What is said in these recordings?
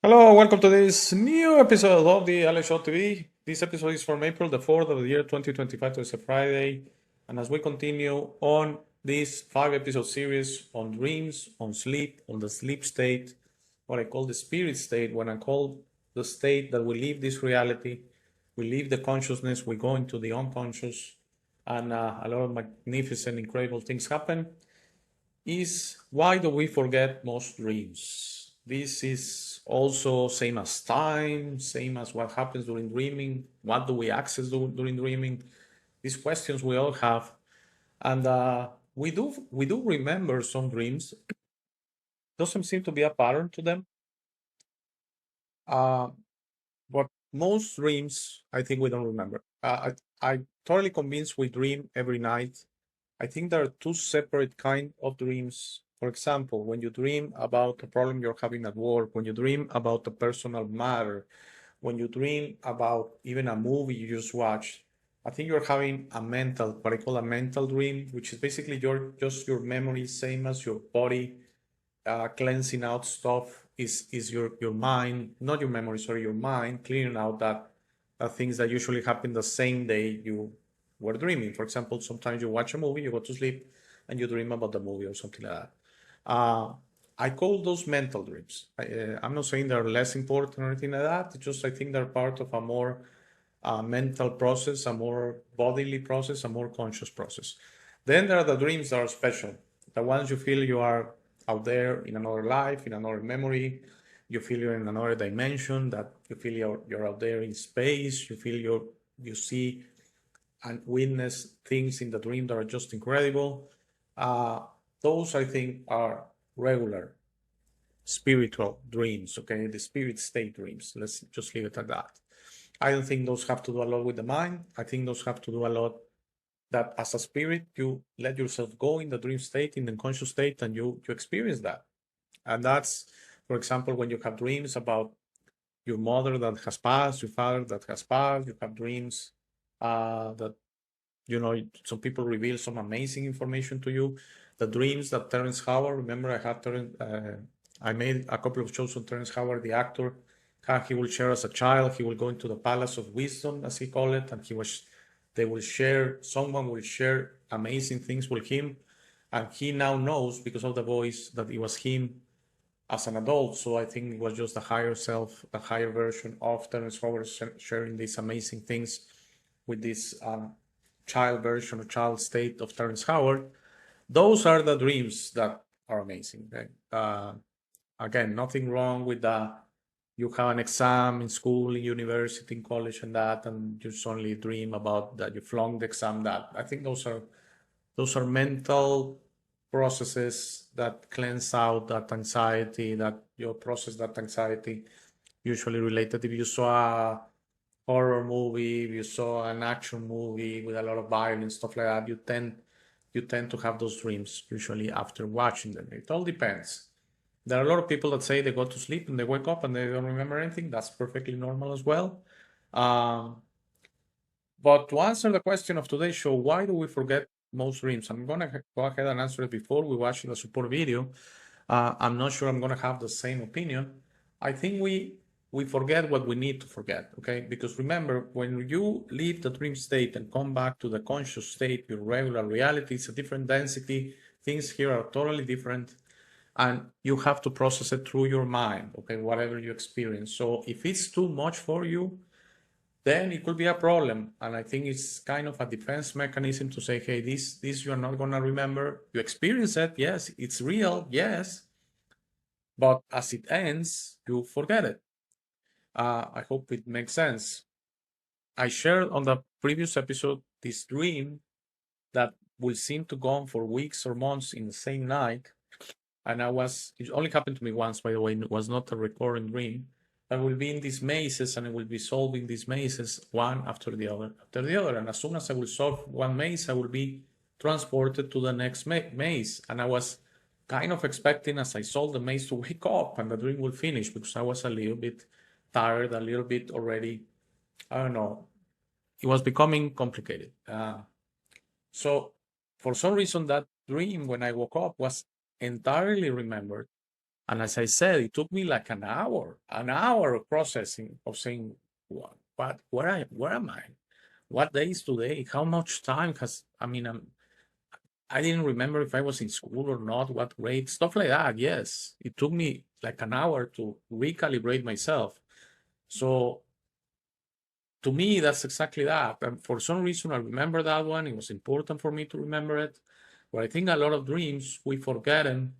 Hello, welcome to this new episode of the Ale Show TV. This episode is from April the 4th of the year 2025, so it's a Friday. And as we continue on this 5 episode series on dreams, on sleep, on the sleep state, what I call the spirit state, when I call the state that we leave this reality, we leave the consciousness, we go into the unconscious, and a lot of magnificent, incredible things happen, is why do we forget most dreams? This is also same as time, same as what happens during dreaming. What do we access during dreaming? These questions we all have, and we do remember some dreams. Doesn't seem to be a pattern to them. Uh, but most dreams, I think we don't remember. I'm totally convinced we dream every night. I think there are two separate kind of dreams. For example, when you dream about a problem you're having at work, when you dream about a personal matter, when you dream about even a movie you just watched, I think you're having a mental, what I call a mental dream, which is basically your memory, same as your body, cleansing out stuff is your mind, not your memory, sorry, your mind clearing out that things that usually happen the same day you were dreaming. For example, sometimes you watch a movie, you go to sleep, and you dream about the movie or something like that. Uh, I call those mental dreams. I'm not saying they're less important or anything like that. It's just I think they're part of a more mental process, a more bodily process, a more conscious process. Then there are the dreams that are special, the ones you feel you are out there in another life, in another memory. You feel you're in another dimension, that you feel you're out there in space. You feel you see and witness things in the dream that are just incredible. Uh, those I think are regular spiritual dreams, okay? The spirit state dreams. Let's just leave it at that. I don't think those have to do a lot with the mind. I think those have to do a lot that as a spirit, you let yourself go in the dream state, in the conscious state, and you experience that. And that's, for example, when you have dreams about your mother that has passed, your father that has passed, you have dreams that, some people reveal some amazing information to you. The dreams that Terrence Howard, remember I made a couple of shows on Terrence Howard, the actor, how he will share as a child, he will go into the palace of wisdom, as he called it, and someone will share amazing things with him, and he now knows because of the voice that it was him as an adult. So I think it was just a higher self, a higher version of Terrence Howard sharing these amazing things with this child version or child state of Terrence Howard. Those are the dreams that are amazing. Okay? Again, nothing wrong with that. You have an exam in school, in university, in college, and you suddenly dream about that you flunked the exam. That I think those are mental processes that cleanse out that anxiety, that you process that anxiety, usually related. If you saw a horror movie, if you saw an action movie with a lot of violence, stuff like that, you tend to have those dreams usually after watching them. It all depends. There are a lot of people that say they go to sleep and they wake up and they don't remember anything. That's perfectly normal as well. Um, but to answer the question of today's show, why do we forget most dreams? I'm gonna go ahead and answer it before we watch the support video. I'm not sure I'm gonna have the same opinion. I think we forget what we need to forget, okay? Because remember, when you leave the dream state and come back to the conscious state, your regular reality, it's a different density. Things here are totally different, and you have to process it through your mind, okay? Whatever you experience. So if it's too much for you, then it could be a problem. And I think it's kind of a defense mechanism to say, hey, this you're not gonna remember. You experience it, yes, it's real, yes, but as it ends, you forget it. I hope it makes sense. I shared on the previous episode this dream that will seem to go on for weeks or months in the same night. And it only happened to me once, by the way, it was not a recurring dream. I will be in these mazes and I will be solving these mazes one after the other. And as soon as I will solve one maze, I will be transported to the next maze. And I was kind of expecting as I solved the maze to wake up and the dream will finish because I was a little bit tired, a little bit already, I don't know, it was becoming complicated. So for some reason, that dream when I woke up was entirely remembered. And as I said, it took me like an hour of processing, of saying, where am I? What day is today? How much time has, I didn't remember if I was in school or not, what grade, stuff like that. Yes, it took me like an hour to recalibrate myself. So to me, that's exactly that. And for some reason, I remember that one. It was important for me to remember it. But I think a lot of dreams, we forget them,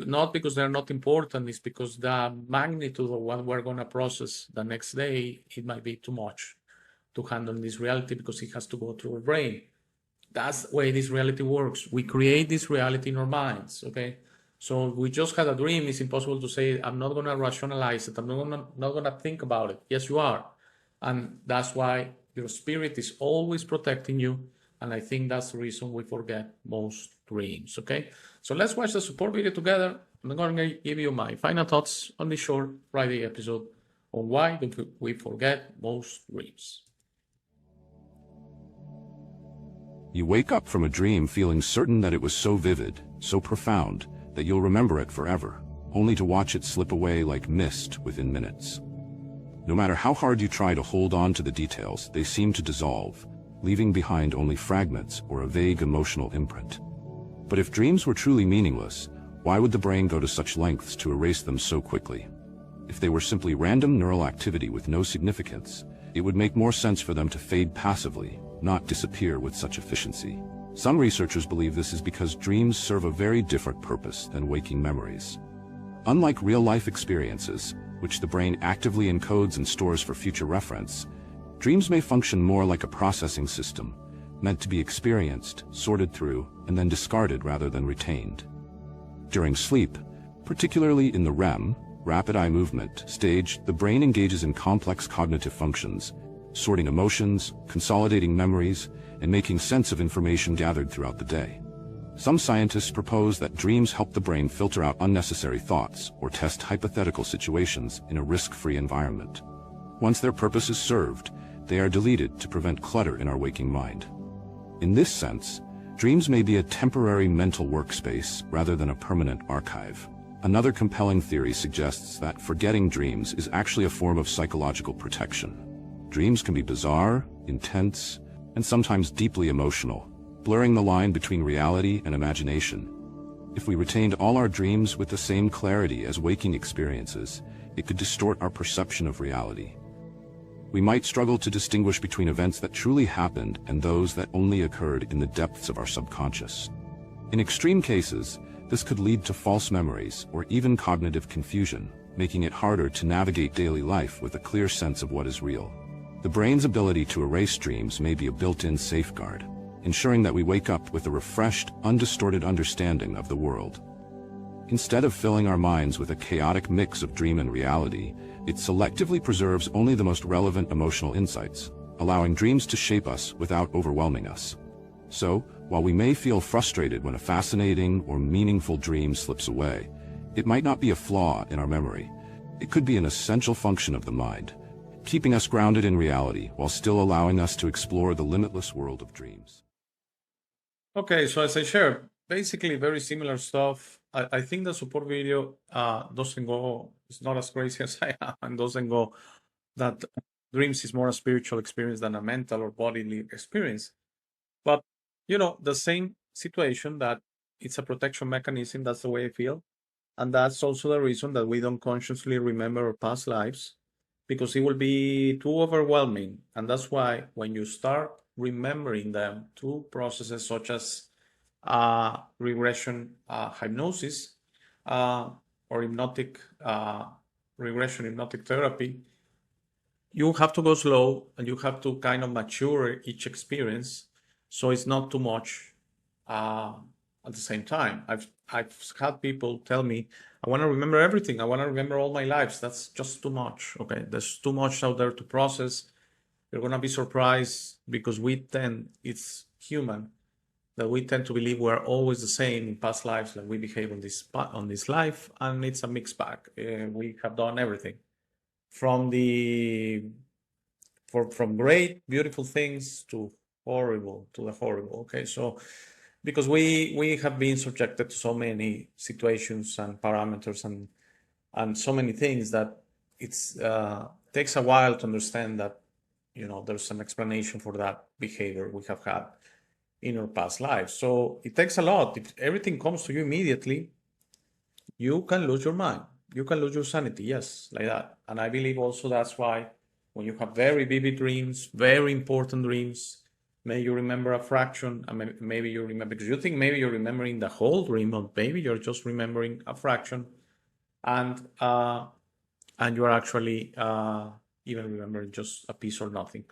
not because they're not important, it's because the magnitude of what we're going to process the next day, it might be too much to handle this reality because it has to go through our brain. That's the way this reality works. We create this reality in our minds, okay? So we just had a dream. It's impossible to say, I'm not going to rationalize it. I'm not gonna think about it. Yes, you are. And that's why your spirit is always protecting you. And I think that's the reason we forget most dreams, okay? So let's watch the support video together. I'm going to give you my final thoughts on this short Friday episode on why do we forget most dreams. You wake up from a dream feeling certain that it was so vivid, so profound, that you'll remember it forever, only to watch it slip away like mist within minutes. No matter how hard you try to hold on to the details, they seem to dissolve, leaving behind only fragments or a vague emotional imprint. But if dreams were truly meaningless, why would the brain go to such lengths to erase them so quickly? If they were simply random neural activity with no significance, it would make more sense for them to fade passively, not disappear with such efficiency. Some researchers believe this is because dreams serve a very different purpose than waking memories. Unlike real-life experiences, which the brain actively encodes and stores for future reference, dreams may function more like a processing system, meant to be experienced, sorted through, and then discarded rather than retained. During sleep, particularly in the REM, rapid eye movement stage, the brain engages in complex cognitive functions, sorting emotions, consolidating memories, and making sense of information gathered throughout the day. Some scientists propose that dreams help the brain filter out unnecessary thoughts or test hypothetical situations in a risk-free environment. Once their purpose is served, they are deleted to prevent clutter in our waking mind. In this sense, dreams may be a temporary mental workspace rather than a permanent archive. Another compelling theory suggests that forgetting dreams is actually a form of psychological protection. Dreams can be bizarre, intense, and sometimes deeply emotional, blurring the line between reality and imagination. If we retained all our dreams with the same clarity as waking experiences, it could distort our perception of reality. We might struggle to distinguish between events that truly happened and those that only occurred in the depths of our subconscious. In extreme cases, this could lead to false memories or even cognitive confusion, making it harder to navigate daily life with a clear sense of what is real. The brain's ability to erase dreams may be a built-in safeguard, ensuring that we wake up with a refreshed, undistorted understanding of the world. Instead of filling our minds with a chaotic mix of dream and reality, it selectively preserves only the most relevant emotional insights, allowing dreams to shape us without overwhelming us. So, while we may feel frustrated when a fascinating or meaningful dream slips away, it might not be a flaw in our memory. It could be an essential function of the mind, keeping us grounded in reality while still allowing us to explore the limitless world of dreams. Okay, so as I shared, basically very similar stuff. I think the support video doesn't go, it's not as crazy as I am, and doesn't go that dreams is more a spiritual experience than a mental or bodily experience. But, the same situation that it's a protection mechanism, that's the way I feel. And that's also the reason that we don't consciously remember our past lives, because it will be too overwhelming. And that's why when you start remembering them through processes such as regression hypnosis or hypnotic regression hypnotic therapy, you have to go slow and you have to kind of mature each experience so it's not too much at the same time. I've had people tell me, I want to remember everything. I want to remember all my lives. That's just too much. Okay, there's too much out there to process. You're gonna be surprised because it's human, that we tend to believe we're always the same in past lives, like we behave on this life, and it's a mixed bag. We have done everything from from great, beautiful things to the horrible. Okay, so because we have been subjected to so many situations and parameters and so many things that it's takes a while to understand that, you know, there's an explanation for that behavior we have had in our past lives. So it takes a lot. If everything comes to you immediately, you can lose your mind. You can lose your sanity, yes, like that. And I believe also that's why when you have very vivid dreams, very important dreams, maybe you remember a fraction, and maybe you remember, because you think maybe you're remembering the whole dream, but maybe you're just remembering a fraction, and you're actually even remembering just a piece or nothing.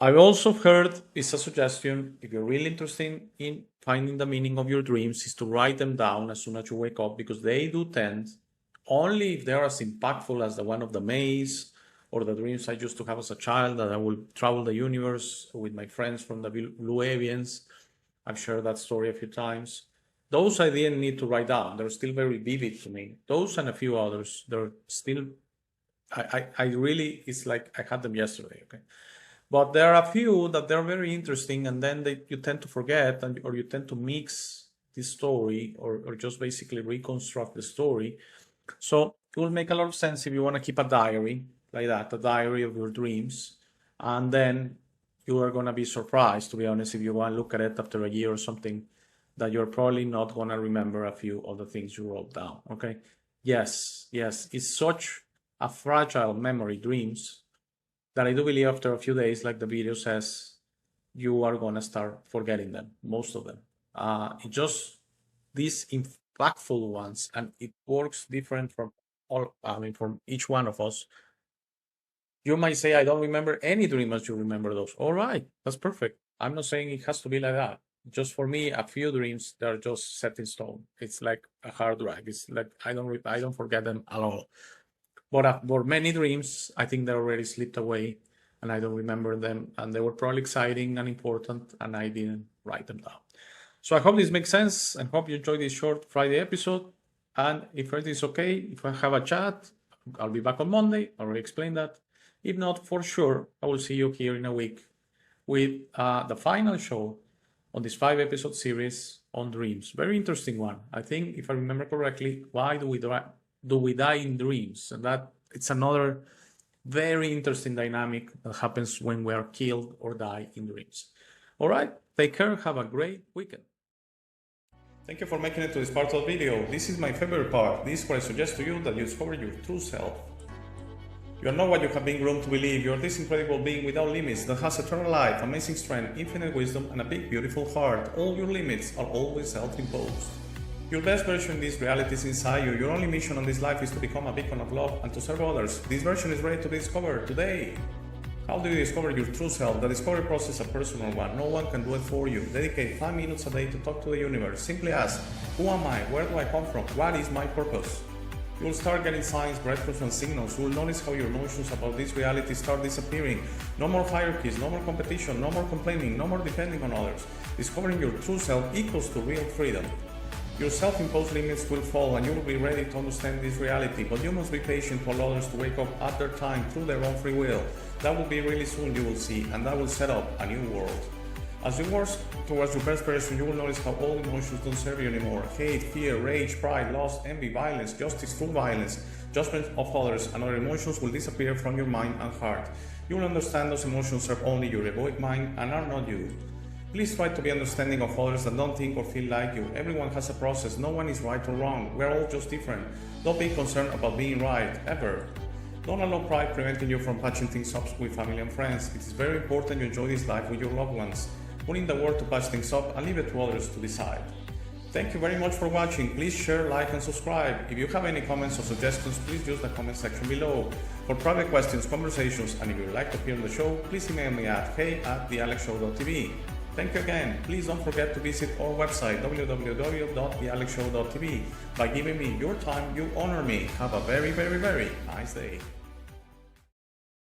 I've also heard, it's a suggestion, if you're really interested in finding the meaning of your dreams, is to write them down as soon as you wake up, because they do tend, only if they are as impactful as the one of the maze, or the dreams I used to have as a child, that I will travel the universe with my friends from the Blue Avians. I've shared that story a few times. Those I didn't need to write down. They're still very vivid to me. Those and a few others, they're still, I really, it's like I had them yesterday, okay? But there are a few that they're very interesting, and then you tend to forget, or you tend to mix the story, or just basically reconstruct the story. So it will make a lot of sense if you want to keep a diary like that, a diary of your dreams, and then you are going to be surprised, to be honest, if you want to look at it after a year or something, that you're probably not going to remember a few of the things you wrote down, okay? Yes, it's such a fragile memory, dreams, that I do believe after a few days, like the video says, you are going to start forgetting them, most of them. It just, these impactful ones, and it works different from from each one of us. You might say, I don't remember any dream as you remember those. All right, that's perfect. I'm not saying it has to be like that. Just for me, a few dreams, they're just set in stone. It's like a hard drive. It's like I don't forget them at all. But for many dreams, I think they already slipped away, and I don't remember them, and they were probably exciting and important, and I didn't write them down. So I hope this makes sense, and hope you enjoyed this short Friday episode. And if everything's okay, if I have a chat, I'll be back on Monday. I already explained that. If not, for sure, I will see you here in a week with the final show on this 5-episode series on dreams. Very interesting one. I think, if I remember correctly, why do we die in dreams? And that it's another very interesting dynamic that happens when we are killed or die in dreams. All right, take care. Have a great weekend. Thank you for making it to this part of the video. This is my favorite part. This is where I suggest to you that you discover your true self. You are not what you have been groomed to believe. You are this incredible being without limits that has eternal life, amazing strength, infinite wisdom, and a big, beautiful heart. All your limits are always self-imposed. Your best version in this reality is inside you. Your only mission on this life is to become a beacon of love and to serve others. This version is ready to be discovered today. How do you discover your true self? The discovery process is a personal one. No one can do it for you. Dedicate 5 minutes a day to talk to the universe. Simply ask, who am I? Where do I come from? What is my purpose? You will start getting signs, breadcrumbs, and signals. You will notice how your notions about this reality start disappearing. No more hierarchies, no more competition, no more complaining, no more depending on others. Discovering your true self equals to real freedom. Your self-imposed limits will fall and you will be ready to understand this reality, but you must be patient to allow others to wake up at their time through their own free will. That will be really soon, you will see, and that will set up a new world. As you work towards your best version, you will notice how all emotions don't serve you anymore. Hate, fear, rage, pride, lust, envy, violence, justice, true violence, judgment of others, and other emotions will disappear from your mind and heart. You will understand those emotions serve only your egoic mind and are not you. Please try to be understanding of others that don't think or feel like you. Everyone has a process. No one is right or wrong. We're all just different. Don't be concerned about being right, ever. Don't allow pride preventing you from patching things up with family and friends. It is very important you enjoy this life with your loved ones. Put in the work to patch things up and leave it to others to decide. Thank you very much for watching. Please share, like, and subscribe. If you have any comments or suggestions, please use the comment section below. For private questions, conversations, and if you would like to appear on the show, please email me at hey@thealexshow.tv. Thank you again. Please don't forget to visit our website www.thealexshow.tv. By giving me your time, you honor me. Have a very, very, very nice day.